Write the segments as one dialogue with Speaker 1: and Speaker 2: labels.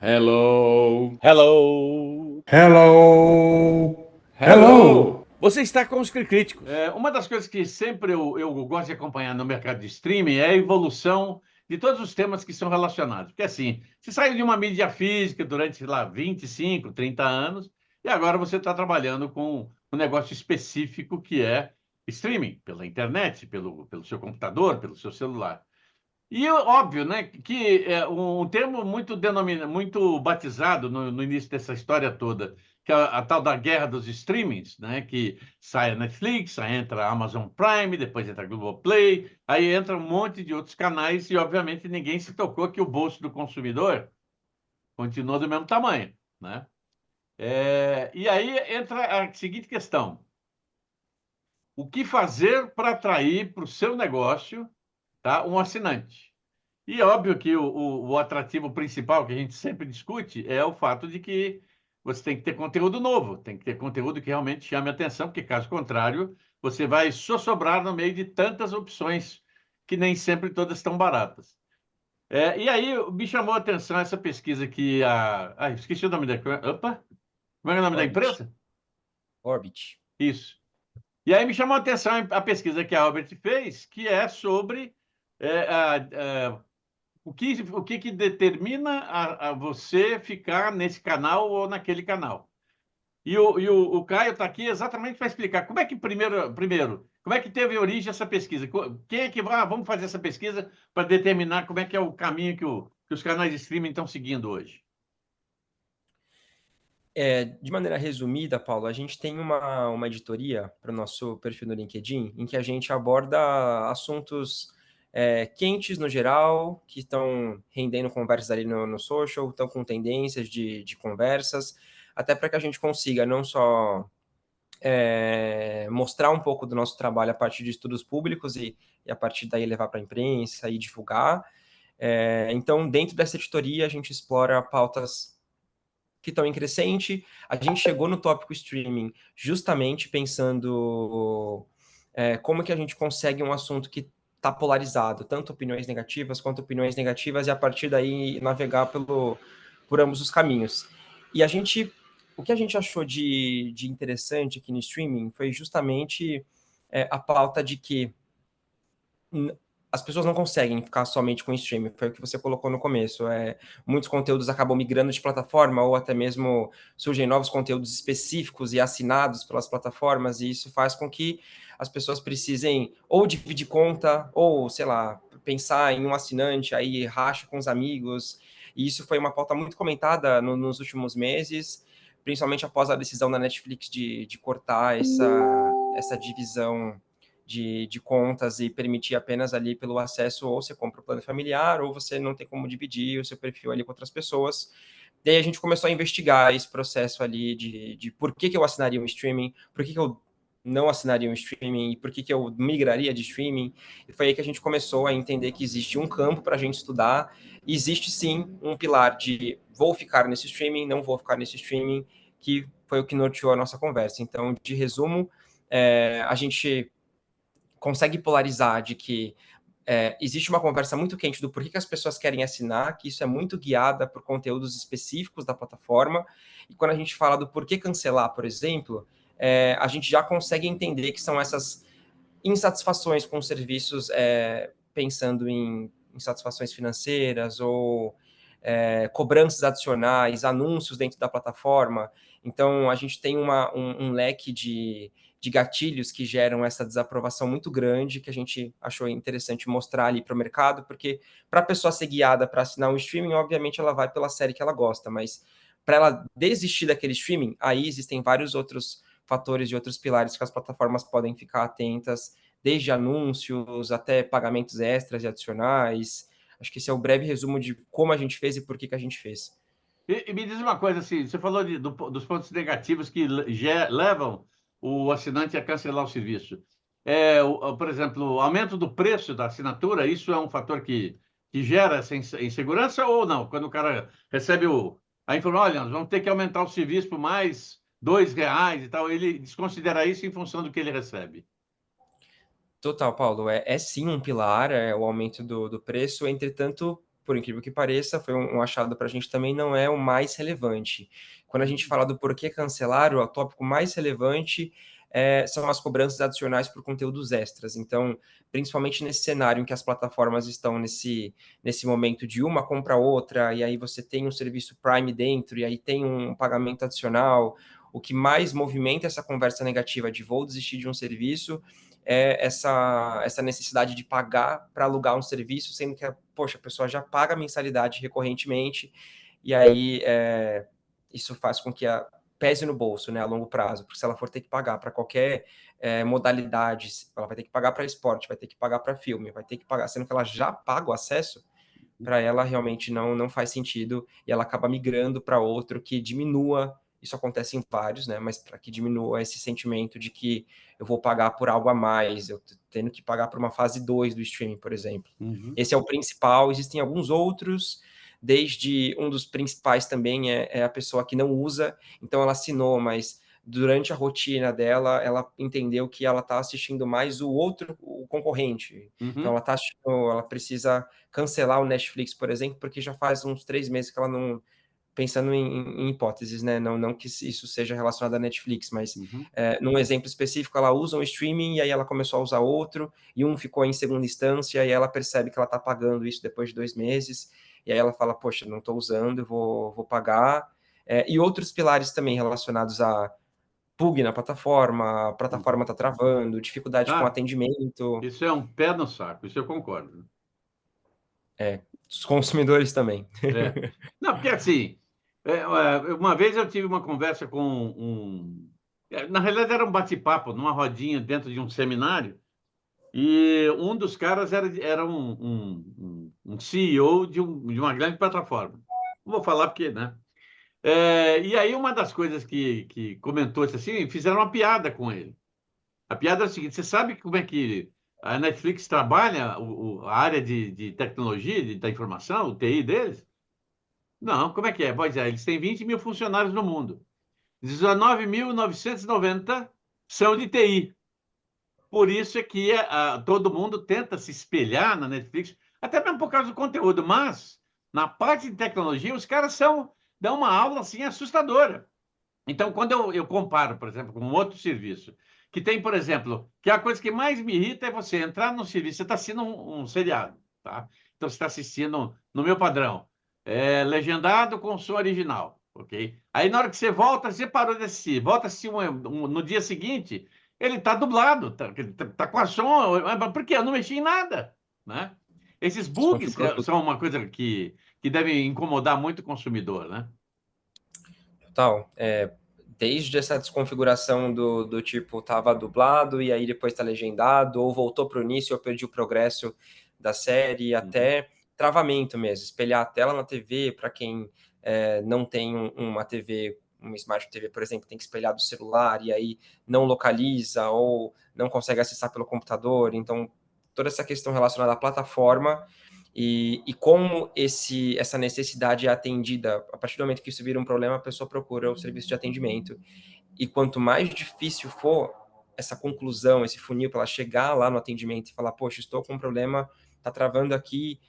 Speaker 1: Hello.
Speaker 2: Hello!
Speaker 3: Hello!
Speaker 1: Hello.
Speaker 3: Hello!
Speaker 2: Você está com os críticos.
Speaker 1: Uma das coisas que sempre eu gosto de acompanhar no mercado de streaming é a evolução de todos os temas que são relacionados. Porque assim, você saiu de uma mídia física durante, sei lá, 25, 30 anos, e agora você está trabalhando com um negócio específico que é streaming, pela internet, pelo seu computador, pelo seu celular. E óbvio, né, que é um termo muito batizado no início dessa história toda, que é a tal da guerra dos streamings, né, que sai a Netflix, aí entra a Amazon Prime, depois entra a Globoplay, aí entra um monte de outros canais e, obviamente, ninguém se tocou que o bolso do consumidor continua do mesmo tamanho, né? E aí entra a seguinte questão: o que fazer para atrair para o seu negócio, tá, um assinante? E é óbvio que o atrativo principal que a gente sempre discute é o fato de que você tem que ter conteúdo novo, tem que ter conteúdo que realmente chame a atenção, porque caso contrário, você vai sossobrar no meio de tantas opções que nem sempre todas estão baratas. E aí me chamou a atenção essa pesquisa que esqueci o nome da. Opa! Como é o nome da
Speaker 2: Orbit.
Speaker 1: empresa?
Speaker 2: Orbit.
Speaker 1: Isso. E aí me chamou a atenção a pesquisa que a Albert fez, que é sobre é, a, o que determina a você ficar nesse canal ou naquele canal? E o Caio está aqui exatamente para explicar como é que, primeiro, como é que teve origem essa pesquisa? Quem é que vai, vamos fazer essa pesquisa para determinar como é que é o caminho que os canais de streaming estão seguindo hoje?
Speaker 2: De maneira resumida, Paulo, a gente tem uma editoria para o nosso perfil no LinkedIn, em que a gente aborda assuntos quentes no geral, que estão rendendo conversas ali no social, estão com tendências de conversas, até para que a gente consiga não só mostrar um pouco do nosso trabalho a partir de estudos públicos e a partir daí levar para a imprensa e divulgar. Então, dentro dessa editoria, a gente explora pautas que estão em crescente. A gente chegou no tópico streaming justamente pensando como que a gente consegue um assunto que está polarizado, tanto opiniões negativas quanto opiniões negativas, e a partir daí navegar por ambos os caminhos. E o que a gente achou de interessante aqui no streaming foi justamente a pauta de que as pessoas não conseguem ficar somente com streaming, foi o que você colocou no começo. Muitos conteúdos acabam migrando de plataforma, ou até mesmo surgem novos conteúdos específicos e assinados pelas plataformas, e isso faz com que as pessoas precisem ou dividir conta, ou, sei lá, pensar em um assinante, aí racha com os amigos. E isso foi uma pauta muito comentada nos últimos meses, principalmente após a decisão da Netflix de cortar essa divisão de contas e permitir apenas ali pelo acesso, ou você compra o plano familiar, ou você não tem como dividir o seu perfil ali com outras pessoas. Daí a gente começou a investigar esse processo ali de por que eu assinaria um streaming, por que eu não assinaria um streaming, e por que eu migraria de streaming. E foi aí que a gente começou a entender que existe um campo para a gente estudar, e existe sim um pilar de vou ficar nesse streaming, não vou ficar nesse streaming, que foi o que norteou a nossa conversa. Então, de resumo, a gente consegue polarizar de que existe uma conversa muito quente do porquê que as pessoas querem assinar, que isso é muito guiada por conteúdos específicos da plataforma, e quando a gente fala do porquê cancelar, por exemplo, a gente já consegue entender que são essas insatisfações com serviços, pensando em insatisfações financeiras ou cobranças adicionais, anúncios dentro da plataforma. Então, a gente tem um leque de gatilhos que geram essa desaprovação muito grande, que a gente achou interessante mostrar ali para o mercado, porque para a pessoa ser guiada para assinar um streaming, obviamente ela vai pela série que ela gosta, mas para ela desistir daquele streaming, aí existem vários outros fatores e outros pilares que as plataformas podem ficar atentas, desde anúncios até pagamentos extras e adicionais. Acho que esse é o breve resumo de como a gente fez e por que a gente fez.
Speaker 1: E me diz uma coisa assim, você falou dos pontos negativos que levam o assinante a cancelar o serviço. Por exemplo, o aumento do preço da assinatura, isso é um fator que gera essa insegurança ou não? Quando o cara recebe a informação, olha, nós vamos ter que aumentar o serviço por mais R$ 2 e tal, ele desconsidera isso em função do que ele recebe.
Speaker 2: Total, Paulo. É sim um pilar, o aumento do preço. Entretanto, por incrível que pareça, foi um achado para a gente também, não é o mais relevante. Quando a gente fala do porquê cancelar, o tópico mais relevante são as cobranças adicionais por conteúdos extras. Então, principalmente nesse cenário em que as plataformas estão nesse momento de uma compra a outra, e aí você tem um serviço Prime dentro, e aí tem um pagamento adicional, o que mais movimenta essa conversa negativa de vou desistir de um serviço é essa necessidade de pagar para alugar um serviço, sendo que, poxa, a pessoa já paga a mensalidade recorrentemente, e aí isso faz com que pese no bolso, né, a longo prazo, porque se ela for ter que pagar para qualquer modalidade, ela vai ter que pagar para esporte, vai ter que pagar para filme, vai ter que pagar, sendo que ela já paga o acesso, para ela realmente não faz sentido, e ela acaba migrando para outro que diminua, isso acontece em vários, né, mas para que diminua esse sentimento de que eu vou pagar por algo a mais, eu tendo que pagar por uma fase 2 do streaming, por exemplo. Esse é o principal, existem alguns outros, desde um dos principais também é a pessoa que não usa, então ela assinou, mas durante a rotina dela, ela entendeu que ela está assistindo mais o concorrente. Então ela precisa cancelar o Netflix, por exemplo, porque já faz uns 3 meses que ela não, pensando em hipóteses, né? Não que isso seja relacionado à Netflix, mas num exemplo específico, ela usa um streaming e aí ela começou a usar outro, e um ficou em segunda instância, e aí ela percebe que ela está pagando isso depois de 2 meses, e aí ela fala, poxa, não estou usando, vou pagar. E outros pilares também relacionados a bug na a plataforma está travando, dificuldade com atendimento.
Speaker 1: Isso é um pé no saco, isso eu concordo.
Speaker 2: Os consumidores também.
Speaker 1: Não, porque assim, uma vez eu tive uma conversa com na realidade era um bate-papo, numa rodinha dentro de um seminário, e um dos caras era um CEO de uma grande plataforma. Não vou falar porque, né? E aí uma das coisas que comentou assim, fizeram uma piada com ele. A piada é a seguinte: você sabe como é que a Netflix trabalha a área de tecnologia, da informação, o TI deles? Não, como é que é? Pois é, eles têm 20 mil funcionários no mundo. 19.990 são de TI. Por isso é que todo mundo tenta se espelhar na Netflix, até mesmo por causa do conteúdo, mas na parte de tecnologia, os caras dão uma aula assim assustadora. Então, quando eu comparo, por exemplo, com um outro serviço, que tem, por exemplo, que a coisa que mais me irrita é você entrar num serviço, você está assistindo um seriado, tá? Então, você está assistindo, no meu padrão, legendado com som original, ok? Aí, na hora que você volta, você parou de assistir, volta a assistir no dia seguinte, ele está dublado, tá com a som, por quê? Eu não mexi em nada, né? Esses bugs são uma coisa que deve incomodar muito o consumidor, né?
Speaker 2: Total. Desde essa desconfiguração do tipo, estava dublado e aí depois está legendado, ou voltou para o início, eu perdi o progresso da série, até travamento mesmo, espelhar a tela na TV, para quem não tem uma TV, uma Smart TV, por exemplo, tem que espelhar do celular e aí não localiza ou não consegue acessar pelo computador. Então, toda essa questão relacionada à plataforma e como essa necessidade é atendida, a partir do momento que isso vira um problema, a pessoa procura o serviço de atendimento. E quanto mais difícil for essa conclusão, esse funil, para ela chegar lá no atendimento e falar, poxa, estou com um problema, está travando aqui,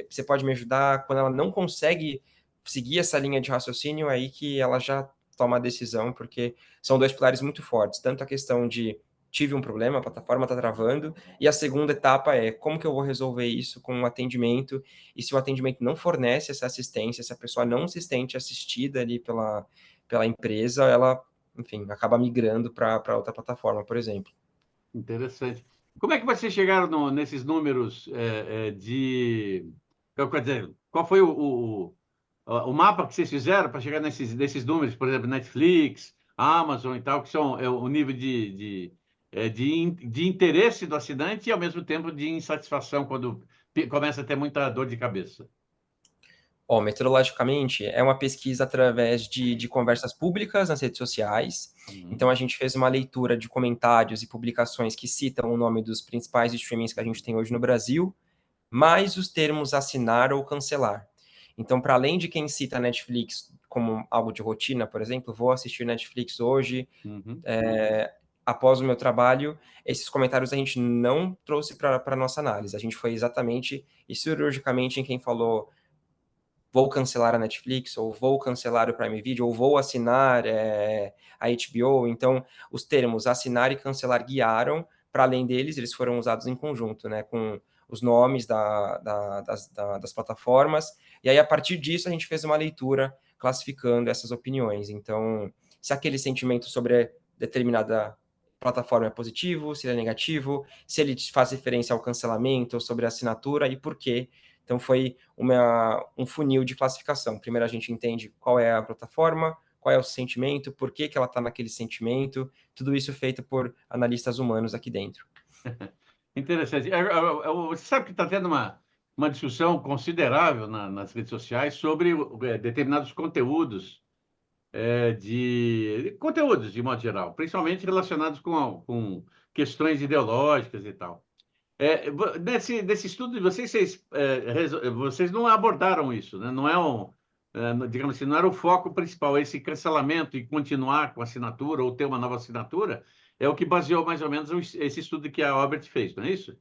Speaker 2: você pode me ajudar? Quando ela não consegue seguir essa linha de raciocínio, aí que ela já toma a decisão, porque são 2 pilares muito fortes, tanto a questão de tive um problema, a plataforma está travando, e a segunda etapa é como que eu vou resolver isso com o atendimento, e se o atendimento não fornece essa assistência, se a pessoa não se sente assistida ali pela empresa, ela, enfim, acaba migrando para outra plataforma, por exemplo.
Speaker 1: Interessante. Como é que vocês chegaram nesses números quer dizer, qual foi o mapa que vocês fizeram para chegar nesses números, por exemplo, Netflix, Amazon e tal, que são o nível de interesse do assinante e, ao mesmo tempo, de insatisfação quando começa a ter muita dor de cabeça?
Speaker 2: Metodologicamente, é uma pesquisa através de conversas públicas nas redes sociais. Então, a gente fez uma leitura de comentários e publicações que citam o nome dos principais streamings que a gente tem hoje no Brasil, mais os termos assinar ou cancelar. Então, para além de quem cita Netflix como algo de rotina, por exemplo, vou assistir Netflix hoje, após o meu trabalho, esses comentários a gente não trouxe para a nossa análise. A gente foi exatamente e cirurgicamente em quem falou vou cancelar a Netflix, ou vou cancelar o Prime Video, ou vou assinar a HBO. Então, os termos assinar e cancelar guiaram, para além deles, eles foram usados em conjunto, né, com os nomes das plataformas, e aí, a partir disso, a gente fez uma leitura classificando essas opiniões. Então, se aquele sentimento sobre determinada plataforma é positivo, se ele é negativo, se ele faz referência ao cancelamento, ou sobre a assinatura, e por quê. Então, foi um funil de classificação. Primeiro, a gente entende qual é a plataforma, qual é o sentimento, por que ela está naquele sentimento, tudo isso feito por analistas humanos aqui dentro.
Speaker 1: Interessante. Você sabe que está tendo uma discussão considerável nas redes sociais sobre determinados conteúdos, de conteúdos, de modo geral, principalmente relacionados com questões ideológicas e tal. Nesse estudo de vocês, vocês não abordaram isso, né? Não é digamos assim, não era o foco principal, esse cancelamento e continuar com a assinatura ou ter uma nova assinatura, é o que baseou mais ou menos esse estudo que a Albert fez, não é isso?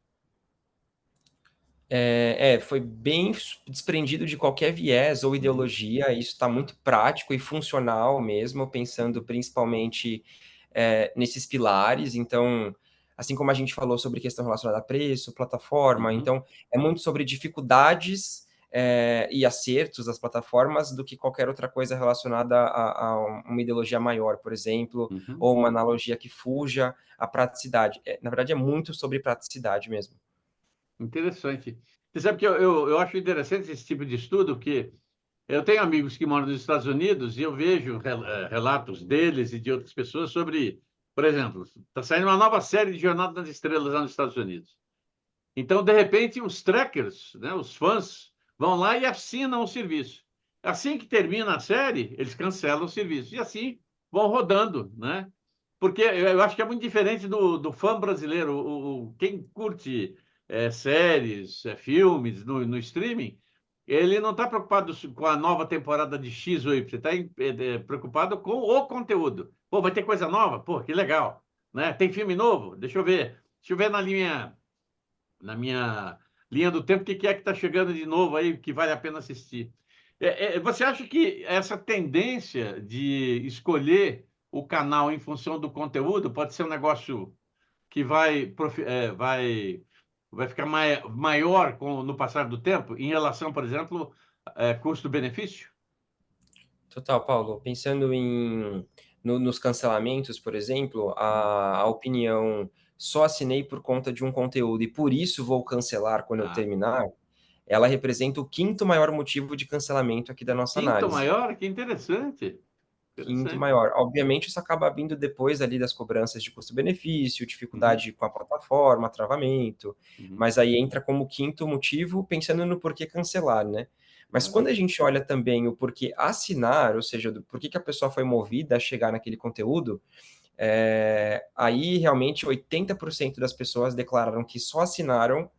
Speaker 2: Foi bem desprendido de qualquer viés ou ideologia, isso está muito prático e funcional mesmo, pensando principalmente nesses pilares. Então, assim como a gente falou sobre questão relacionada a preço, plataforma, então é muito sobre dificuldades e acertos das plataformas do que qualquer outra coisa relacionada a uma ideologia maior, por exemplo, ou uma analogia que fuja à praticidade. Na verdade, é muito sobre praticidade mesmo.
Speaker 1: Interessante. Você sabe que eu acho interessante esse tipo de estudo, que eu tenho amigos que moram nos Estados Unidos e eu vejo relatos deles e de outras pessoas sobre, por exemplo, está saindo uma nova série de Jornada nas Estrelas lá nos Estados Unidos. Então, de repente, os trackers, né, os fãs, vão lá e assinam o serviço. Assim que termina a série, eles cancelam o serviço. E assim vão rodando, né? Porque eu acho que é muito diferente do fã brasileiro. Quem curte séries, filmes no streaming, ele não está preocupado com a nova temporada de X ou Y, está preocupado com o conteúdo. Pô, vai ter coisa nova? Pô, que legal. Né? Tem filme novo? Deixa eu ver. Deixa eu ver na minha linha do tempo, o que é que está chegando de novo aí que vale a pena assistir. Você acha que essa tendência de escolher o canal em função do conteúdo pode ser um negócio que vai ficar maior no passar do tempo, em relação, por exemplo, custo-benefício?
Speaker 2: Total, Paulo. Pensando nos cancelamentos, por exemplo, a opinião só assinei por conta de um conteúdo e por isso vou cancelar quando eu
Speaker 1: Ah,
Speaker 2: terminar, ela representa o quinto maior motivo de cancelamento aqui da nossa
Speaker 1: quinto
Speaker 2: análise.
Speaker 1: maior? Que interessante.
Speaker 2: Quinto
Speaker 1: Interessante.
Speaker 2: maior. Obviamente, isso acaba vindo depois ali das cobranças de custo-benefício,
Speaker 1: Uhum,
Speaker 2: dificuldade com a plataforma, travamento,
Speaker 1: uhum.
Speaker 2: mas aí entra como quinto motivo, pensando no porquê cancelar, né? Mas
Speaker 1: Ah,
Speaker 2: quando a gente olha também o porquê assinar, ou seja, do porquê que a pessoa foi movida a chegar naquele conteúdo, aí realmente 80% das pessoas declararam que só assinaram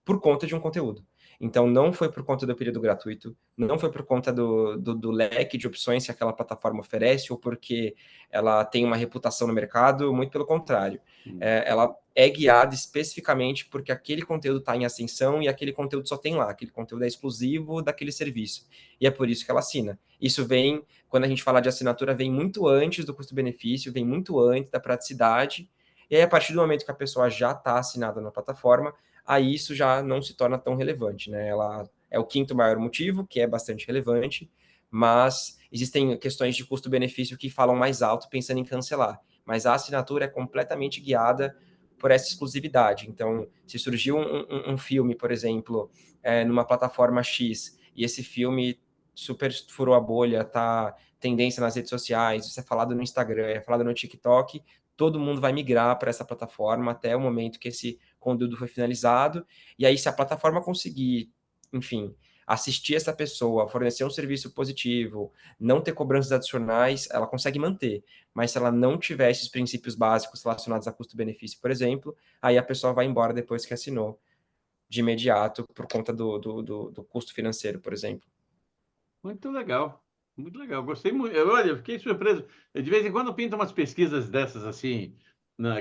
Speaker 2: por conta de um conteúdo. Então, não foi por conta do período gratuito, não foi por conta do leque de opções que aquela plataforma oferece, ou porque ela tem uma reputação no mercado, muito pelo contrário.
Speaker 1: uhum.
Speaker 2: Ela é guiada especificamente porque aquele conteúdo está em ascensão e aquele conteúdo só tem lá, aquele conteúdo é exclusivo daquele serviço. E é por isso que ela assina. Isso vem, quando a gente fala de assinatura, vem muito antes do custo-benefício, vem muito antes da praticidade, e aí, a partir do momento que a pessoa já está assinada na plataforma, aí isso já não se torna tão relevante, né? Ela é o quinto maior motivo, que é bastante relevante, mas existem questões de custo-benefício que falam mais alto pensando em cancelar. Mas a assinatura é completamente guiada por essa exclusividade. Então, se surgiu um filme, por exemplo, numa plataforma X, e esse filme super furou a bolha, tá tendência nas redes sociais, isso é falado no Instagram, é falado no TikTok, todo mundo vai migrar para essa plataforma até o momento que esse conteúdo foi finalizado, e aí se a plataforma conseguir, enfim, assistir essa pessoa, fornecer um serviço positivo, não ter cobranças adicionais, ela consegue manter. Mas se ela não tiver esses princípios básicos relacionados a custo-benefício, por exemplo, aí a pessoa vai embora depois que assinou, de imediato, por conta do custo financeiro, por exemplo.
Speaker 1: Muito legal, muito legal. Gostei muito. Olha, eu fiquei surpreso. De vez em quando pintam umas pesquisas dessas assim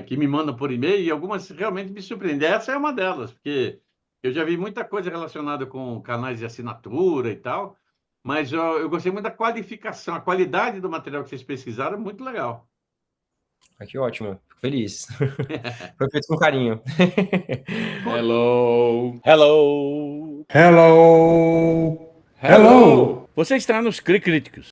Speaker 1: que me mandam por e-mail, e algumas realmente me surpreendem. Essa é uma delas, porque eu já vi muita coisa relacionada com canais de assinatura e tal, mas eu gostei muito da qualificação, a qualidade do material que vocês pesquisaram é muito legal.
Speaker 2: Que ótimo, fico feliz. Foi feito com carinho.
Speaker 3: Hello.
Speaker 4: Hello!
Speaker 3: Hello.
Speaker 4: Hello! Você está nos Críticos.